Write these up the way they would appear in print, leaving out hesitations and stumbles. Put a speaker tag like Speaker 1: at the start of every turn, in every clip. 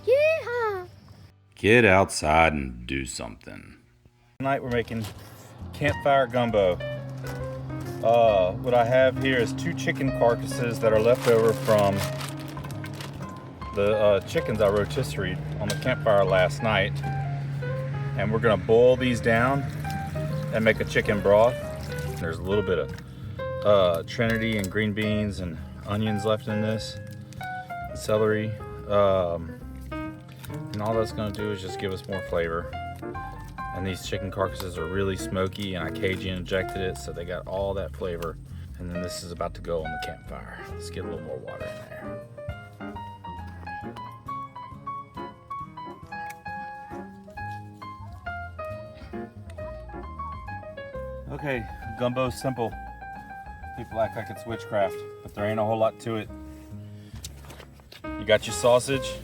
Speaker 1: Yeehaw!
Speaker 2: Get outside and do something.
Speaker 3: Tonight we're making campfire gumbo. What I have here is 2 chicken carcasses that are left over from the chickens I rotisserie on the campfire last night. And we're gonna boil these down and make a chicken broth. There's a little bit of Trinity and green beans and onions left in this, celery. And all that's gonna do is just give us more flavor. And these chicken carcasses are really smoky, and I Cajun injected it, so they got all that flavor. And then this is about to go on the campfire. Let's get a little more water in there. Okay, gumbo's simple. People act like it's witchcraft, but there ain't a whole lot to it. You got your sausage,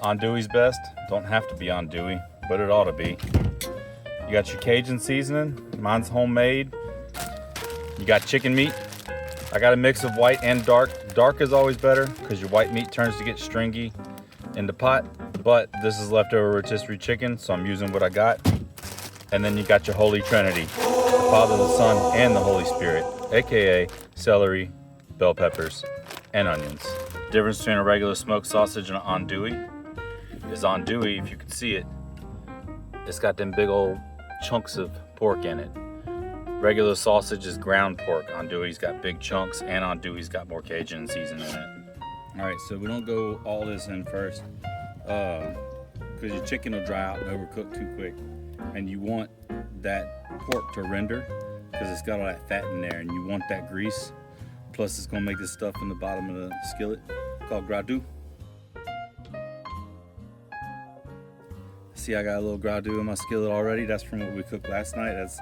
Speaker 3: andouille's best. Don't have to be andouille, but it ought to be. You got your Cajun seasoning, mine's homemade. You got chicken meat. I got a mix of white and dark. Dark is always better because your white meat turns to get stringy in the pot, but this is leftover rotisserie chicken, so I'm using what I got. And then you got your Holy Trinity, the Father, the Son, and the Holy Spirit, aka celery, bell peppers, and onions. The difference between a regular smoked sausage and an andouille is andouille, if you can see it, it's got them big old chunks of pork in it. Regular sausage is ground pork. Andouille's got big chunks, and andouille's got more Cajun seasoning in it. All right, so we don't go all this in first, because your chicken will dry out and overcook too quick. And you want that pork to render because it's got all that fat in there, and you want that grease. Plus, it's gonna make this stuff in the bottom of the skillet called gradu. See, I got a little gradu in my skillet already. That's from what we cooked last night. That's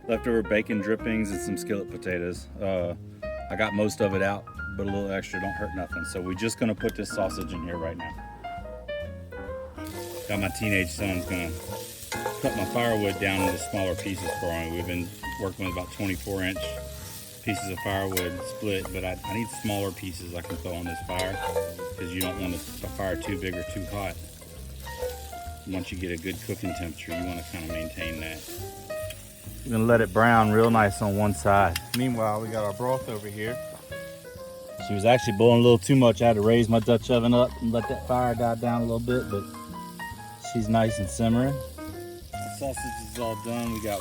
Speaker 3: leftover bacon drippings and some skillet potatoes. I got most of it out, but a little extra don't hurt nothing. So we're just gonna put this sausage in here right now. Got my teenage son's gonna cut my firewood down into smaller pieces for me. We've been working with about 24-inch pieces of firewood split, but I need smaller pieces I can throw on this fire because you don't want the fire too big or too hot. Once you get a good cooking temperature, you want to kind of maintain that. You're gonna let it brown real nice on one side. Meanwhile, we got our broth over here. She was actually boiling a little too much. I had to raise my Dutch oven up and let that fire die down a little bit, but she's nice and simmering. The sausage is all done. We got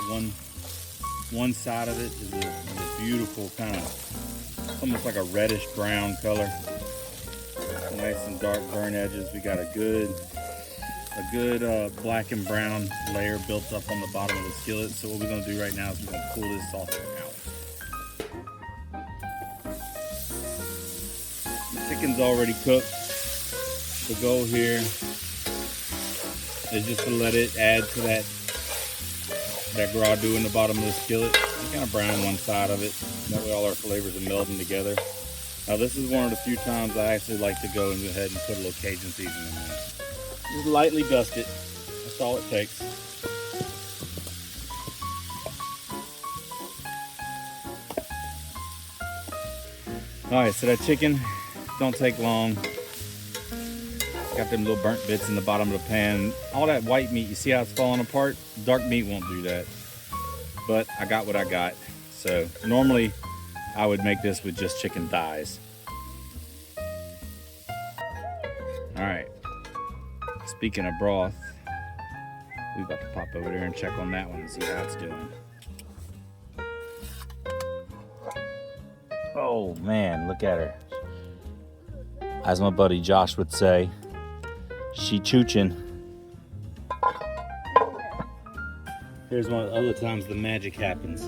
Speaker 3: one side of it is a beautiful kind of, almost like a reddish brown color. Nice and dark burn edges. We got a good black and brown layer built up on the bottom of the skillet. So what we're gonna do right now is we're gonna pull this sausage out. The chicken's already cooked. The goal here is just to let it add to that gradu in the bottom of the skillet. You kind of brown one side of it. That way all our flavors are melding together. Now this is one of the few times I actually like to go ahead and put a little Cajun seasoning in there. Just lightly dust it. That's all it takes. Alright, so that chicken don't take long. Got them little burnt bits in the bottom of the pan. All that white meat, you see how it's falling apart? Dark meat won't do that. But I got what I got. So normally I would make this with just chicken thighs. Alright. Speaking of broth, we're about to pop over there and check on that one and see how it's doing. Oh man, look at her. As my buddy Josh would say, she choochin'. Here's one of the other times the magic happens.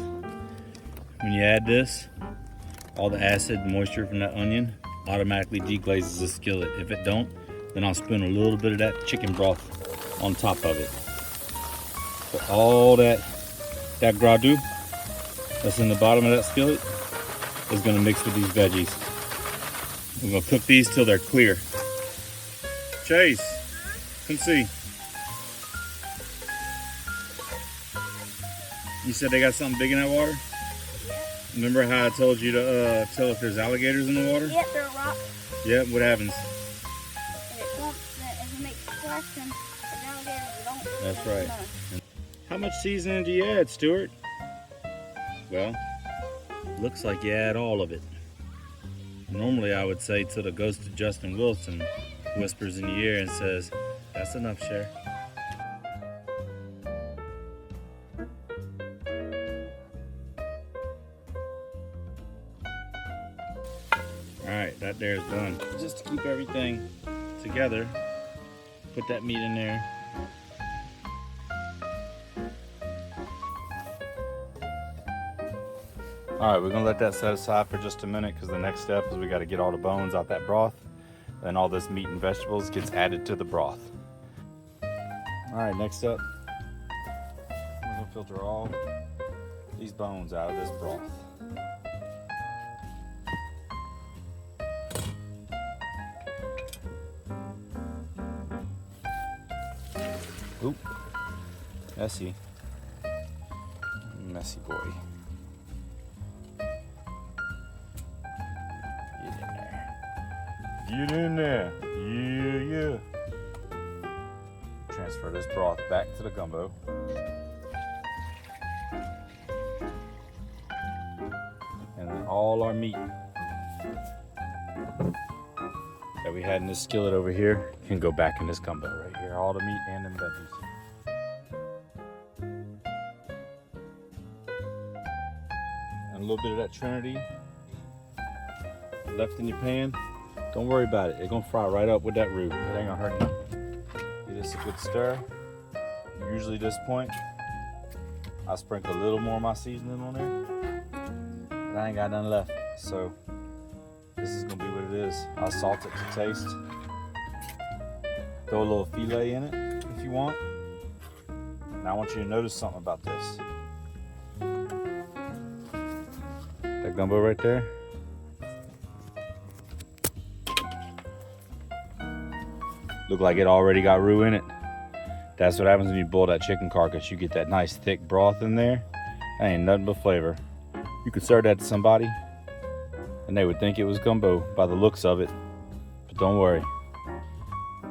Speaker 3: When you add this, all the acid and moisture from that onion automatically deglazes the skillet. If it don't, then I'll spoon a little bit of that chicken broth on top of it. But all that gradu that's in the bottom of that skillet is gonna mix with these veggies. We're gonna cook these till they're clear. Chase, come see. You said they got something big in that water? Remember how I told you to tell if there's alligators in the water?
Speaker 1: Yep, they're a rock.
Speaker 3: Yep, what happens? That's right. How much seasoning do you add, Stuart? Well, looks like you add all of it. Normally I would say till the ghost of Justin Wilson whispers in your ear and says, "That's enough, Cher." Alright, that there is done. Just to keep everything together, put that meat in there. Alright, we're gonna let that set aside for just a minute because the next step is we gotta get all the bones out that broth. Then all this meat and vegetables gets added to the broth. Alright, next up, we're gonna filter all these bones out of this broth. Oop, messy boy. Get in there. Yeah. Transfer this broth back to the gumbo. And then all our meat that we had in this skillet over here can go back in this gumbo right here. All the meat and them veggies. And a little bit of that Trinity left in your pan. Don't worry about it. It's gonna fry right up with that roux. It ain't gonna hurt you. Give this a good stir. Usually at this point, I sprinkle a little more of my seasoning on there. But I ain't got none left. So this is gonna be what it is. I'll salt it to taste. Throw a little filet in it if you want. Now I want you to notice something about this. That gumbo right there. Look like it already got roux in it. That's what happens when you boil that chicken carcass. You get that nice thick broth in there. That ain't nothing but flavor. You could serve that to somebody and they would think it was gumbo by the looks of it. But don't worry,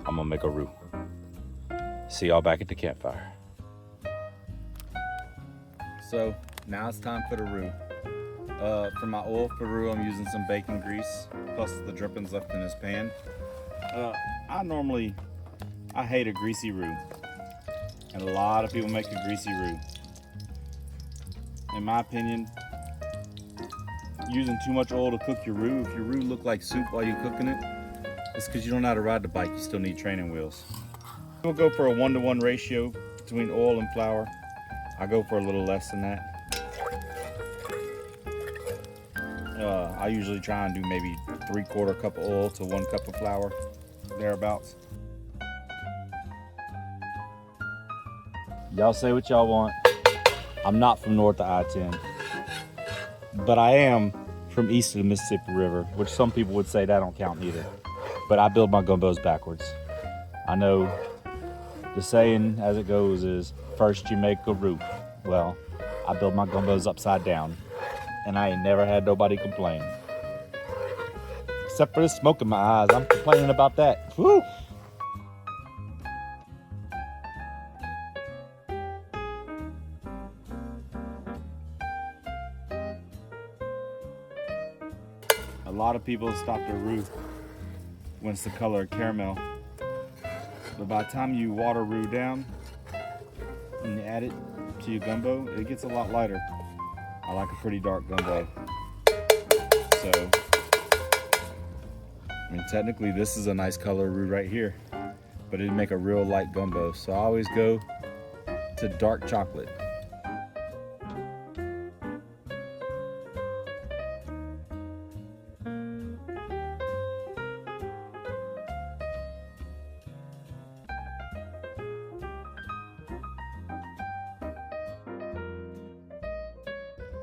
Speaker 3: I'm gonna make a roux. See y'all back at the campfire. So now it's time for the roux. For my oil for roux, I'm using some bacon grease plus the drippings left in this pan. I hate a greasy roux, and a lot of people make a greasy roux. In my opinion, using too much oil to cook your roux, if your roux look like soup while you're cooking it, it's because you don't know how to ride the bike. You still need training wheels. We'll go for a 1-to-1 ratio between oil and flour. I go for a little less than that. I usually try and do maybe 3/4 cup of oil to 1 cup of flour, thereabouts. Y'all say what y'all want. I'm not from north of I-10, but I am from east of the Mississippi River, which some people would say that don't count either. But I build my gumbos backwards. I know the saying as it goes is, first you make a roux. Well, I build my gumbos upside down, and I ain't never had nobody complain. Except for the smoke in my eyes. I'm complaining about that. Woo! A lot of people stop their roux when it's the color of caramel. But by the time you water roux down and you add it to your gumbo, it gets a lot lighter. I like a pretty dark gumbo. So, I mean, technically this is a nice color roux right here, but it'd make a real light gumbo. So I always go to dark chocolate.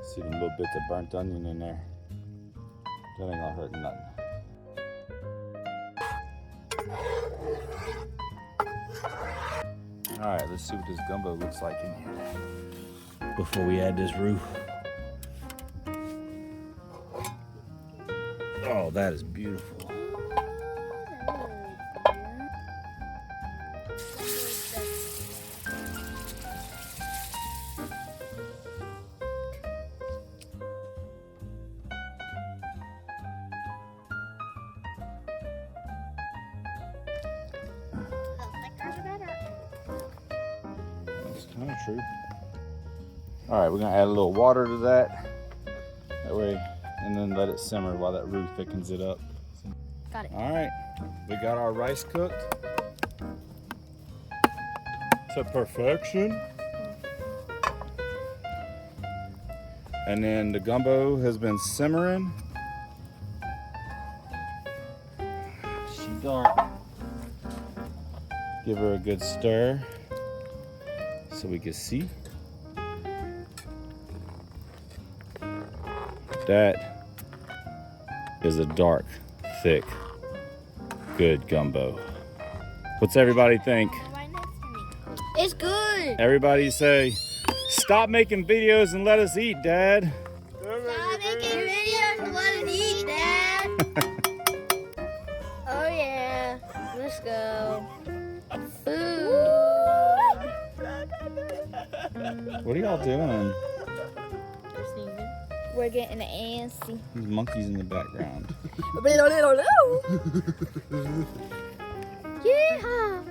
Speaker 3: See them little bits of burnt onion in there. That ain't gonna hurt nothing. All right, let's see what this gumbo looks like in here before we add this roux. Oh, that is beautiful. It's kind of true. All right, we're gonna add a little water to that. That way, and then let it simmer while that roux thickens it up.
Speaker 1: Got it.
Speaker 3: All right, we got our rice cooked to perfection. And then the gumbo has been simmering. She done. Give her a good stir so we can see. That is a dark, thick, good gumbo. What's everybody think?
Speaker 1: It's good.
Speaker 3: Everybody say, stop making videos and let us eat, Dad.
Speaker 1: Stop making videos and let us eat, Dad. Oh yeah, let's go.
Speaker 3: What are y'all doing?
Speaker 1: We're getting antsy.
Speaker 3: These monkeys in the background.
Speaker 1: Yeehaw!